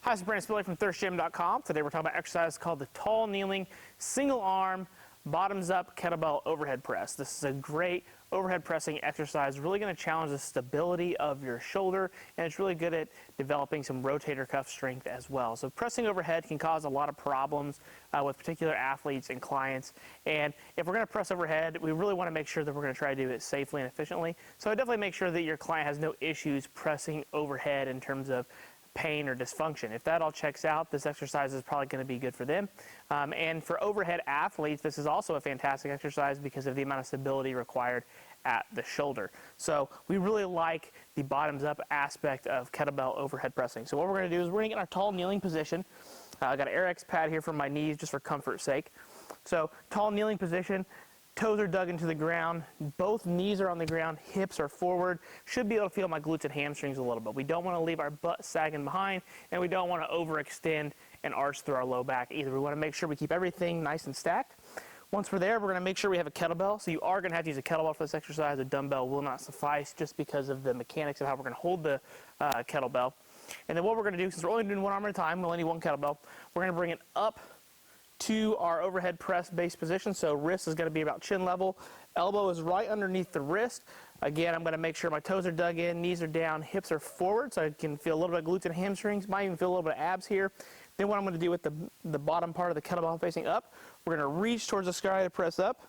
Hi, this is Brandon Spillane from thirstgym.com. Today we're talking about exercise called the tall kneeling single arm bottoms up kettlebell overhead press. This is a great overhead pressing exercise, really going to challenge the stability of your shoulder, and it's really good at developing some rotator cuff strength as well. So pressing overhead can cause a lot of problems with particular athletes and clients, and if we're going to press overhead, we really want to make sure that we're going to try to do it safely and efficiently. So definitely make sure that your client has no issues pressing overhead in terms of pain or dysfunction. If that all checks out, this exercise is probably going to be good for them. And for overhead athletes, this is also a fantastic exercise because of the amount of stability required at the shoulder. So we really like the bottoms up aspect of kettlebell overhead pressing. So what we're going to do is we're going to get in our tall kneeling position. I got an AirX pad here for my knees just for comfort's sake. So tall kneeling position. Toes are dug into the ground, both knees are on the ground, hips are forward. Should be able to feel my glutes and hamstrings a little bit. We don't want to leave our butt sagging behind, and we don't want to overextend and arch through our low back either. We want to make sure we keep everything nice and stacked. Once we're there, we're going to make sure we have a kettlebell. So you are going to have to use a kettlebell for this exercise. A dumbbell will not suffice just because of the mechanics of how we're going to hold the kettlebell. And then what we're going to do, since we're only doing one arm at a time, we only need one kettlebell, we're going to bring it up to our overhead press base position. So wrist is going to be about chin level, elbow is right underneath the wrist. Again, I'm going to make sure my toes are dug in, knees are down, hips are forward, so I can feel a little bit of glutes and hamstrings, might even feel a little bit of abs here. Then what I'm going to do with the bottom part of the kettlebell facing up, we're going to reach towards the sky to press up,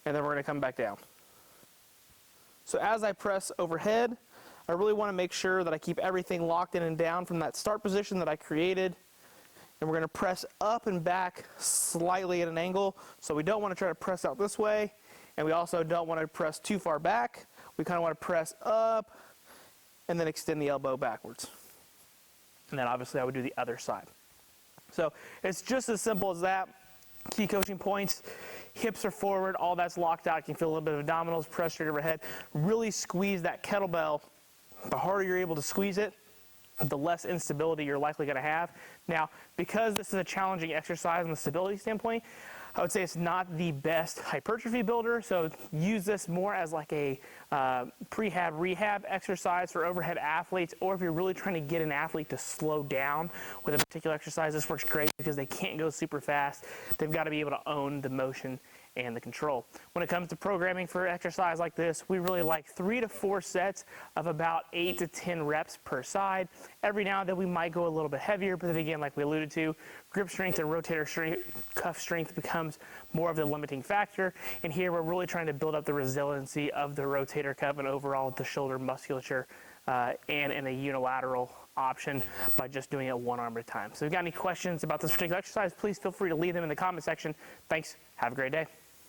and then we're going to come back down. So as I press overhead, I really want to make sure that I keep everything locked in and down from that start position that I created. And we're going to press up and back slightly at an angle. So we don't want to try to press out this way, and we also don't want to press too far back. We kind of want to press up and then extend the elbow backwards. And then obviously I would do the other side. So it's just as simple as that. Key coaching points: hips are forward, all that's locked out. You can feel a little bit of abdominals, press straight overhead. Really squeeze that kettlebell. The harder you're able to squeeze it, the less instability you're likely going to have. Now, because this is a challenging exercise from the stability standpoint, I would say it's not the best hypertrophy builder, so use this more as like a prehab rehab exercise for overhead athletes, or if you're really trying to get an athlete to slow down with a particular exercise, this works great because they can't go super fast. They've got to be able to own the motion and the control. When it comes to programming for exercise like this, we really like 3 to 4 sets of about 8 to 10 reps per side. Every now and then we might go a little bit heavier, but then again, like we alluded to, grip strength and rotator cuff strength becomes more of the limiting factor. And here we're really trying to build up the resiliency of the rotator cuff and overall the shoulder musculature and in a unilateral option by just doing it one arm at a time. So if you've got any questions about this particular exercise, please feel free to leave them in the comment section. Thanks. Have a great day.